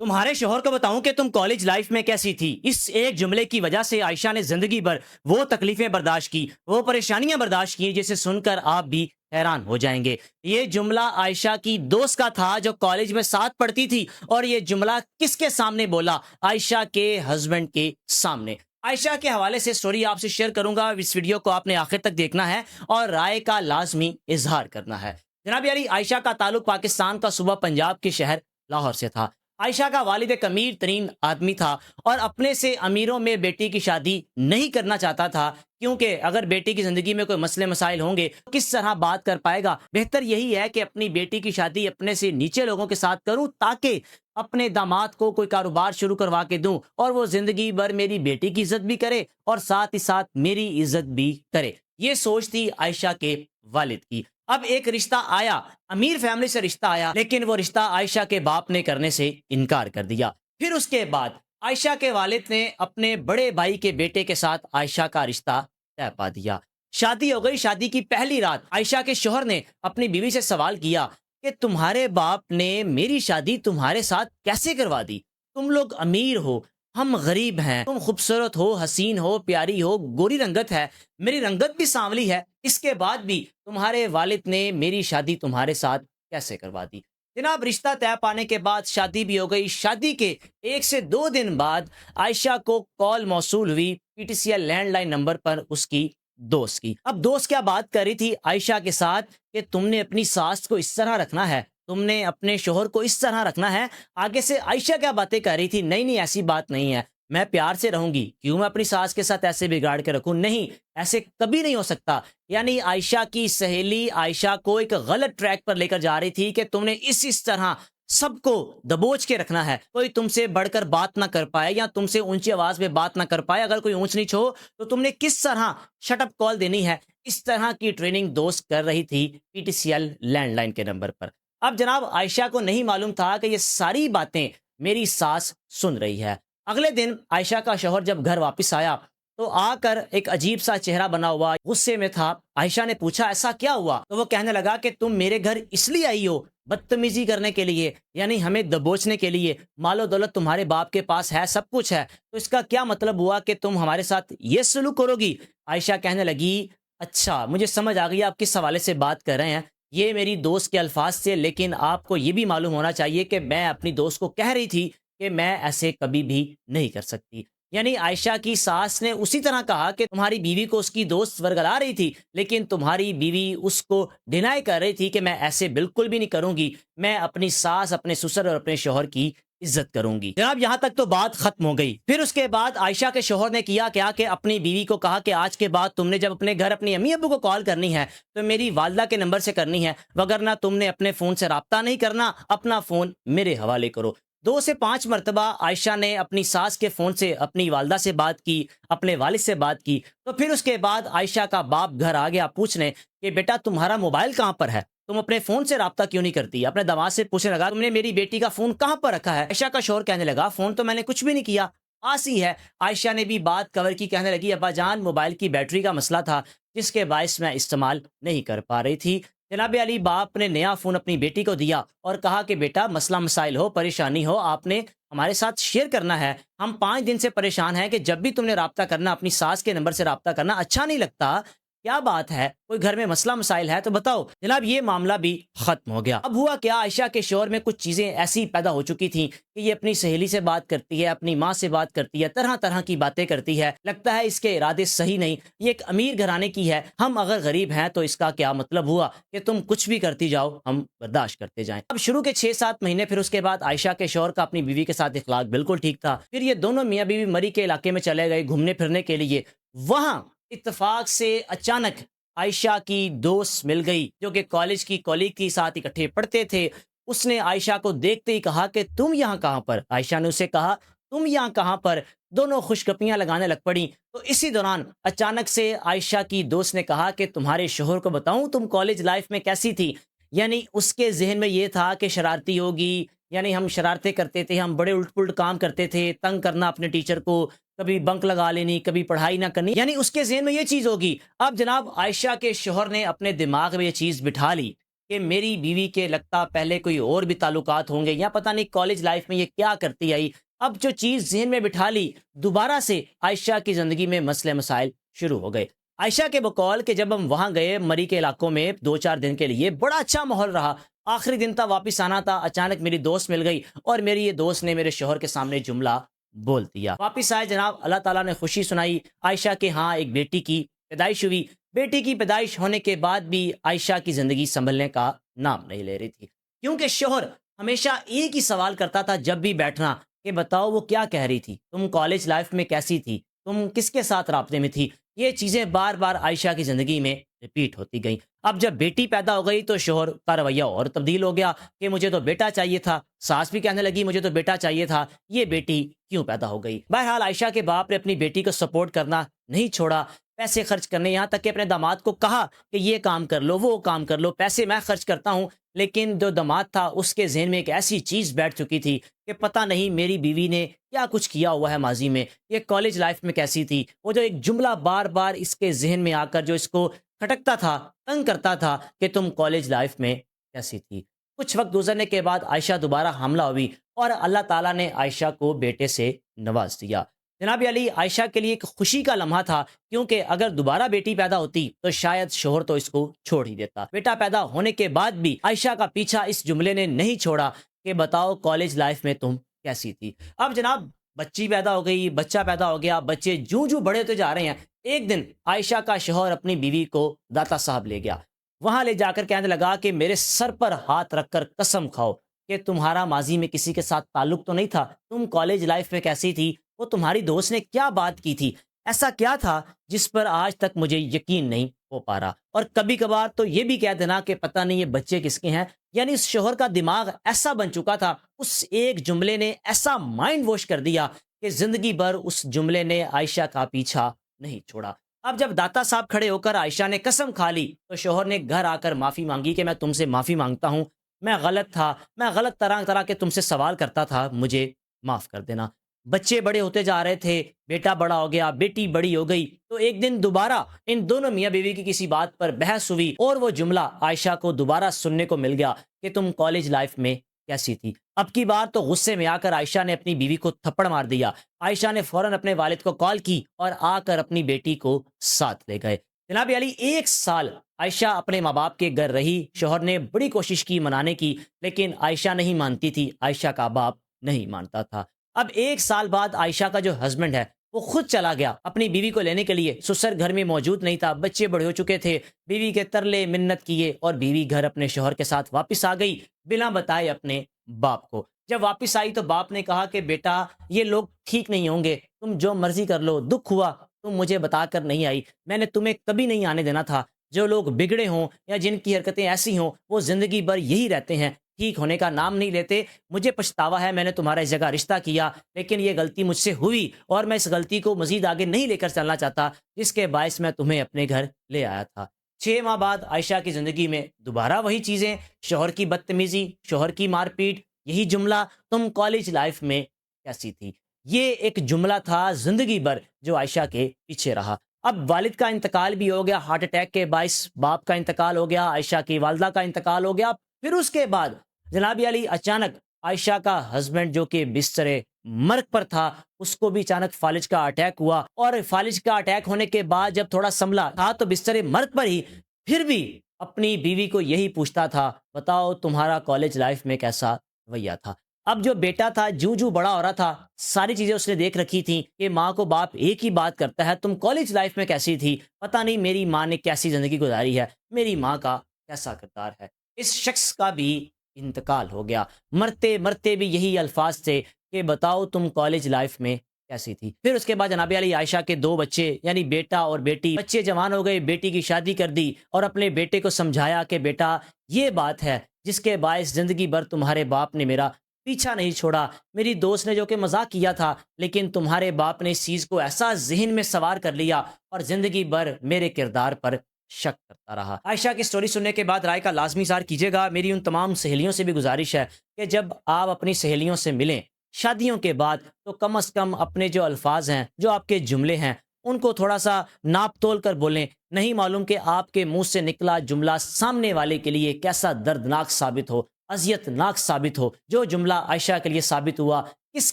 تمہارے شوہر کو بتاؤں کہ تم کالج لائف میں کیسی تھی؟ اس ایک جملے کی وجہ سے عائشہ نے زندگی بھر وہ تکلیفیں برداشت کی، وہ پریشانیاں برداشت کی جسے سن کر آپ بھی حیران ہو جائیں گے۔ یہ جملہ عائشہ کی دوست کا تھا جو کالج میں ساتھ پڑھتی تھی، اور یہ جملہ کس کے سامنے بولا؟ عائشہ کے ہسبینڈ کے سامنے۔ عائشہ کے حوالے سے سٹوری آپ سے شیئر کروں گا، اس ویڈیو کو آپ نے آخر تک دیکھنا ہے اور رائے کا لازمی اظہار کرنا ہے۔ جناب علی، عائشہ کا تعلق پاکستان کا صوبہ پنجاب کے شہر لاہور سے تھا۔ عائشہ کا والد ایک امیر ترین آدمی تھا اور اپنے سے امیروں میں بیٹی کی شادی نہیں کرنا چاہتا تھا، کیونکہ اگر بیٹی کی زندگی میں کوئی مسئلے مسائل ہوں گے تو کس طرح بات کر پائے گا؟ بہتر یہی ہے کہ اپنی بیٹی کی شادی اپنے سے نیچے لوگوں کے ساتھ کروں، تاکہ اپنے داماد کو کوئی کاروبار شروع کروا کے دوں اور وہ زندگی بھر میری بیٹی کی عزت بھی کرے اور ساتھ ہی ساتھ میری عزت بھی کرے۔ یہ سوچ تھی عائشہ کے والد کی۔ اب ایک رشتہ آیا، امیر فیملی سے رشتہ آیا، لیکن وہ رشتہ عائشہ کے باپ نے کرنے سے انکار کر دیا۔ پھر اس کے بعد عائشہ کے والد نے اپنے بڑے بھائی کے بیٹے کے ساتھ عائشہ کا رشتہ طے پا دیا۔ شادی ہو گئی۔ شادی کی پہلی رات عائشہ کے شوہر نے اپنی بیوی سے سوال کیا کہ تمہارے باپ نے میری شادی تمہارے ساتھ کیسے کروا دی؟ تم لوگ امیر ہو، ہم غریب ہیں، تم خوبصورت ہو، حسین ہو، پیاری ہو، گوری رنگت ہے، میری رنگت بھی سانولی ہے، اس کے بعد بھی تمہارے والد نے میری شادی تمہارے ساتھ کیسے کروا دی؟ جناب، رشتہ طے پانے کے بعد شادی بھی ہو گئی۔ شادی کے 1 سے 2 دن بعد عائشہ کو کال موصول ہوئی P T C L land line number پر اس کی دوست کی۔ اب دوست کیا بات کر رہی تھی عائشہ کے ساتھ کہ تم نے اپنی ساس کو اس طرح رکھنا ہے، تم نے اپنے شوہر کو اس طرح رکھنا ہے۔ آگے سے عائشہ کیا باتیں کر رہی تھی؟ نہیں نہیں، ایسی بات نہیں ہے، میں پیار سے رہوں گی، کیوں میں اپنی ساس کے ساتھ ایسے بگاڑ کے رکھوں؟ نہیں، ایسے کبھی نہیں ہو سکتا۔ یعنی عائشہ کی سہیلی عائشہ کو ایک غلط ٹریک پر لے کر جا رہی تھی کہ تم نے اس طرح سب کو دبوچ کے رکھنا ہے، کوئی تم سے بڑھ کر بات نہ کر پائے یا تم سے اونچی آواز میں بات نہ کر پائے۔ اگر کوئی اونچ نیچ ہو تو تم نے کس طرح شٹ اپ کال دینی ہے، اس طرح کی ٹریننگ دوست کر رہی تھی P T C L land line کے نمبر پر۔ اب جناب عائشہ کو نہیں معلوم تھا کہ یہ ساری باتیں میری ساس سن رہی ہے۔ اگلے دن عائشہ کا شوہر جب گھر واپس آیا تو آ کر ایک عجیب سا چہرہ بنا ہوا غصے میں تھا۔ عائشہ نے پوچھا ایسا کیا ہوا؟ تو وہ کہنے لگا کہ تم میرے گھر اس لیے آئی ہو بدتمیزی کرنے کے لیے، یعنی ہمیں دبوچنے کے لیے۔ مال و دولت تمہارے باپ کے پاس ہے، سب کچھ ہے، تو اس کا کیا مطلب ہوا کہ تم ہمارے ساتھ یہ سلوک کرو گی؟ عائشہ کہنے لگی اچھا، مجھے سمجھ آ گئی آپ کس حوالے سے بات کر رہے ہیں، یہ میری دوست کے الفاظ تھے، لیکن آپ کو یہ بھی معلوم ہونا چاہیے کہ میں اپنی دوست کو کہہ رہی تھی کہ میں ایسے کبھی بھی نہیں کر سکتی۔ یعنی عائشہ کی ساس نے اسی طرح کہا کہ تمہاری بیوی کو اس کی دوست ورگلا رہی تھی، لیکن تمہاری بیوی اس کو ڈینائی کر رہی تھی کہ میں ایسے بالکل بھی نہیں کروں گی، میں اپنی ساس، اپنے سسر اور اپنے شوہر کی عزت کروں گی۔ جناب یہاں تک تو بات ختم ہو گئی۔ پھر اس کے بعد عائشہ کے شوہر نے کیا کہ اپنی بیوی کو کہا کہ آج کے بعد تم نے جب اپنے گھر اپنی امی ابو کو کال کرنی ہے تو میری والدہ کے نمبر سے کرنی ہے، وگرنہ تم نے اپنے فون سے رابطہ نہیں کرنا، اپنا فون میرے حوالے کرو۔ 2 سے 5 مرتبہ عائشہ نے اپنی ساس کے فون سے اپنی والدہ سے بات کی، اپنے والد سے بات کی۔ تو پھر اس کے بعد عائشہ کا باپ گھر آ گیا پوچھنے کہ بیٹا تمہارا موبائل کہاں پر ہے، تم اپنے فون سے رابطہ کیوں نہیں کرتی؟ اپنے داماد سے پوچھنے لگا تم نے میری بیٹی کا فون کہاں پر رکھا ہے؟ عائشہ کا شوہر کہنے لگا فون تو میں نے کچھ بھی نہیں کیا، پاس ہی ہے۔ عائشہ نے بھی بات کور کی، کہنے لگی ابا جان، موبائل کی بیٹری کا مسئلہ تھا جس کے باعث میں استعمال نہیں کر پا رہی تھی۔ جناب علی، باپ نے نیا فون اپنی بیٹی کو دیا اور کہا کہ بیٹا مسئلہ مسائل ہو، پریشانی ہو، آپ نے ہمارے ساتھ شیئر کرنا ہے۔ ہم 5 دن سے پریشان ہیں کہ جب بھی تم نے رابطہ کرنا اپنی ساس کے نمبر سے رابطہ کرنا اچھا نہیں لگتا، کیا بات ہے؟ کوئی گھر میں مسئلہ مسائل ہے تو بتاؤ۔ جناب یہ معاملہ بھی ختم ہو گیا۔ اب ہوا کیا، عائشہ کے شوہر میں کچھ چیزیں ایسی پیدا ہو چکی تھیں کہ یہ اپنی سہیلی سے بات کرتی ہے، اپنی ماں سے بات کرتی ہے، طرح طرح کی باتیں کرتی ہے، لگتا ہے اس کے ارادے صحیح نہیں، یہ ایک امیر گھرانے کی ہے، ہم اگر غریب ہیں تو اس کا کیا مطلب ہوا کہ تم کچھ بھی کرتی جاؤ، ہم برداشت کرتے جائیں۔ اب شروع کے 6 7 مہینے، پھر اس کے بعد عائشہ کے شوہر کا اپنی بیوی کے ساتھ اخلاق بالکل ٹھیک تھا۔ پھر یہ دونوں میاں بیوی مری کے علاقے میں چلے گئے گھومنے پھرنے کے لیے۔ وہاں اتفاق سے اچانک عائشہ کی دوست مل گئی جو کہ کالج کی کالگ کے ساتھ اکٹھے پڑھتے تھے۔ اس نے عائشہ کو دیکھتے ہی کہا کہ تم یہاں کہاں پر؟ عائشہ نے اسے کہا تم یہاں کہاں پر؟ دونوں خوشگپیاں لگانے لگ پڑی۔ تو اسی دوران اچانک سے عائشہ کی دوست نے کہا کہ تمہارے شوہر کو بتاؤں تم کالج لائف میں کیسی تھی؟ یعنی اس کے ذہن میں یہ تھا کہ شرارتی ہوگی، یعنی ہم شرارتیں کرتے تھے، ہم بڑے الٹ پلٹ کام کرتے تھے، تنگ کرنا اپنے ٹیچر کو، کبھی بنک لگا لینی، کبھی پڑھائی نہ کرنی، یعنی اس کے ذہن میں یہ چیز ہوگی۔ اب جناب عائشہ کے شوہر نے اپنے دماغ میں یہ چیز بٹھا لی کہ میری بیوی کے لگتا پہلے کوئی اور بھی تعلقات ہوں گے یا پتہ نہیں کالج لائف میں یہ کیا کرتی آئی، اب جو چیز ذہن میں بٹھا لی، دوبارہ سے عائشہ کی زندگی میں مسئلے مسائل شروع ہو گئے۔ عائشہ کے بقول کہ جب ہم وہاں گئے مری کے علاقوں میں 2-4 دن کے لیے، بڑا اچھا ماحول رہا، آخری دن تھا واپس آنا تھا، اچانک میری دوست مل گئی اور میری یہ دوست نے میرے شوہر کے سامنے جملہ بول دیا۔ واپس آئے جناب، اللہ تعالیٰ نے خوشی سنائی، عائشہ کے ہاں ایک بیٹی کی پیدائش ہوئی۔ بیٹی کی پیدائش ہونے کے بعد بھی عائشہ کی زندگی سنبھلنے کا نام نہیں لے رہی تھی، کیونکہ شوہر ہمیشہ ایک ہی سوال کرتا تھا جب بھی بیٹھنا کہ بتاؤ وہ کیا کہہ رہی تھی، تم کالج لائف میں کیسی تھی، تم کس کے ساتھ رابطے میں تھی۔ یہ چیزیں بار بار عائشہ کی زندگی میں ریپیٹ ہوتی گئیں۔ اب جب بیٹی پیدا ہو گئی تو شوہر کا رویہ اور تبدیل ہو گیا کہ مجھے تو بیٹا چاہیے تھا، ساس بھی کہنے لگی مجھے تو بیٹا چاہیے تھا، یہ بیٹی کیوں پیدا ہو گئی۔ بہرحال عائشہ کے باپ نے اپنی بیٹی کو سپورٹ کرنا نہیں چھوڑا، پیسے خرچ کرنے، یہاں تک کہ اپنے داماد کو کہا کہ یہ کام کر لو وہ کام کر لو، پیسے میں خرچ کرتا ہوں۔ لیکن جو داماد تھا اس کے ذہن میں ایک ایسی چیز بیٹھ چکی تھی کہ پتہ نہیں میری بیوی نے کیا کچھ کیا ہوا ہے ماضی میں، یہ کالج لائف میں کیسی تھی۔ وہ جو ایک جملہ بار بار اس کے ذہن میں آ کر جو اس کو کھٹکتا تھا، تنگ کرتا تھا کہ تم کالج لائف میں کیسی تھی۔ کچھ وقت گزرنے کے بعد عائشہ دوبارہ حاملہ ہوئی اور اللہ تعالیٰ نے عائشہ کو بیٹے سے نواز دیا۔ جناب علی، عائشہ کے لیے ایک خوشی کا لمحہ تھا، کیونکہ اگر دوبارہ بیٹی پیدا ہوتی تو شاید شوہر تو اس کو چھوڑ ہی دیتا۔ بیٹا پیدا ہونے کے بعد بھی عائشہ کا پیچھا اس جملے نے نہیں چھوڑا کہ بتاؤ کالج لائف میں تم کیسی تھی۔ اب جناب بچی پیدا ہو گئی، بچہ پیدا ہو گیا، بچے جوں جوں بڑے ہوتے جا رہے ہیں۔ ایک دن عائشہ کا شوہر اپنی بیوی کو داتا صاحب لے گیا، وہاں لے جا کر کہنے لگا کہ میرے سر پر ہاتھ رکھ کر قسم کھاؤ کہ تمہارا ماضی میں کسی کے ساتھ تعلق تو نہیں تھا، تم کالج لائف میں کیسی تھی، وہ تمہاری دوست نے کیا بات کی تھی، ایسا کیا تھا جس پر آج تک مجھے یقین نہیں ہو پا رہا۔ اور کبھی کبھار تو یہ بھی کہہ دینا کہ پتہ نہیں یہ بچے کس کے ہیں۔ یعنی اس شوہر کا دماغ ایسا بن چکا تھا، اس ایک جملے نے ایسا مائنڈ واش کر دیا کہ زندگی بھر اس جملے نے عائشہ کا پیچھا نہیں چھوڑا۔ اب جب داتا صاحب کھڑے ہو کر عائشہ نے قسم کھا لی تو شوہر نے گھر آ کر معافی مانگی کہ میں تم سے معافی مانگتا ہوں، میں غلط تھا، میں غلط طرح طرح کے تم سے سوال کرتا تھا، مجھے معاف کر دینا۔ بچے بڑے ہوتے جا رہے تھے، بیٹا بڑا ہو گیا، بیٹی بڑی ہو گئی، تو ایک دن دوبارہ ان دونوں میاں بیوی کی کسی بات پر بحث ہوئی اور وہ جملہ عائشہ کو دوبارہ سننے کو مل گیا کہ تم کالج لائف میں کیسی تھی۔ اب کی بار تو غصے میں آ کر عائشہ نے اپنی بیوی کو تھپڑ مار دیا۔ عائشہ نے فوراً اپنے والد کو کال کی اور آ کر اپنی بیٹی کو ساتھ لے گئے۔ جناب علی، 1 سال عائشہ اپنے ماں باپ کے گھر رہی، شوہر نے بڑی کوشش کی منانے کی، لیکن عائشہ نہیں مانتی تھی، عائشہ کا باپ نہیں مانتا تھا۔ اب 1 سال بعد عائشہ کا جو ہسبینڈ ہے وہ خود چلا گیا اپنی بیوی کو لینے کے لیے، سسر گھر میں موجود نہیں تھا، بچے بڑے ہو چکے تھے، بیوی کے ترلے منت کیے اور بیوی گھر اپنے شوہر کے ساتھ واپس آ گئی بنا بتائے اپنے باپ کو۔ جب واپس آئی تو باپ نے کہا کہ بیٹا یہ لوگ ٹھیک نہیں ہوں گے، تم جو مرضی کر لو، دکھ ہوا تم مجھے بتا کر نہیں آئی، میں نے تمہیں کبھی نہیں آنے دینا تھا۔ جو لوگ بگڑے ہوں یا جن کی حرکتیں ایسی ہوں وہ زندگی بھر یہی رہتے ہیں، ٹھیک ہونے کا نام نہیں لیتے۔ مجھے پچھتاوا ہے، میں نے تمہارے اس جگہ رشتہ کیا، لیکن یہ غلطی مجھ سے ہوئی اور میں اس غلطی کو مزید آگے نہیں لے کر چلنا چاہتا، جس کے باعث میں تمہیں اپنے گھر لے آیا تھا۔ 6 ماہ بعد عائشہ کی زندگی میں دوبارہ وہی چیزیں، شوہر کی بدتمیزی، شوہر کی مار پیٹ، یہی جملہ تم کالج لائف میں کیسی تھی۔ یہ ایک جملہ تھا زندگی بھر جو عائشہ کے پیچھے رہا۔ اب والد کا انتقال بھی ہو گیا ہارٹ اٹیک کے باعث، باپ کا انتقال ہو گیا، عائشہ کی والدہ کا انتقال ہو گیا۔ پھر اس کے بعد جناب علی اچانک عائشہ کا ہسبینڈ جو کہ بستر مرگ پر تھا، اس کو بھی اچانک فالج کا اٹیک ہوا، اور فالج کا اٹیک ہونے کے بعد جب تھوڑا سنبھلا تھا تو بستر مرگ پر ہی پھر بھی اپنی بیوی کو یہی پوچھتا تھا، بتاؤ تمہارا کالج لائف میں کیسا رویہ تھا۔ اب جو بیٹا تھا جوں جوں بڑا ہو رہا تھا، ساری چیزیں اس نے دیکھ رکھی تھیں کہ ماں کو باپ ایک ہی بات کرتا ہے، تم کالج لائف میں کیسی تھی، پتہ نہیں میری ماں نے کیسی زندگی گزاری ہے، میری ماں کا کیسا کردار ہے۔ اس شخص کا بھی انتقال ہو گیا، مرتے مرتے بھی یہی الفاظ تھے کہ بتاؤ تم کالج لائف میں کیسی تھی۔ پھر اس کے بعد جناب علی عائشہ کے 2 بچے یعنی بیٹا اور بیٹی، بچے جوان ہو گئے، بیٹی کی شادی کر دی اور اپنے بیٹے کو سمجھایا کہ بیٹا یہ بات ہے جس کے باعث زندگی بھر تمہارے باپ نے میرا پیچھا نہیں چھوڑا، میری دوست نے جو کہ مذاق کیا تھا، لیکن تمہارے باپ نے اس چیز کو ایسا ذہن میں سوار کر لیا اور زندگی بھر میرے کردار پر شک کرتا رہا۔ عائشہ کی سٹوری سننے کے بعد رائے کا لازمی اظہار کیجیے گا۔ میری ان تمام سہیلیوں سے بھی گزارش ہے کہ جب آپ اپنی سہیلیوں سے ملیں شادیوں کے بعد تو کم از کم اپنے جو الفاظ ہیں، جو آپ کے جملے ہیں، ان کو تھوڑا سا ناپ تول کر بولیں. نہیں معلوم کہ آپ کے منہ سے نکلا جملہ سامنے والے کے لیے کیسا دردناک ثابت ہو, اذیت ناک ثابت ہو. جو جملہ عائشہ کے لیے ثابت ہوا کس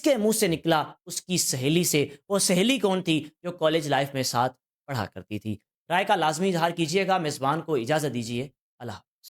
کے منہ سے نکلا؟ اس کی سہیلی سے. وہ سہیلی کون تھی؟ جو کالج لائف میں ساتھ پڑھا کرتی تھی. رائے کا لازمی اظہار کیجیے گا. میزبان کو اجازت دیجیے. اللہ حافظ.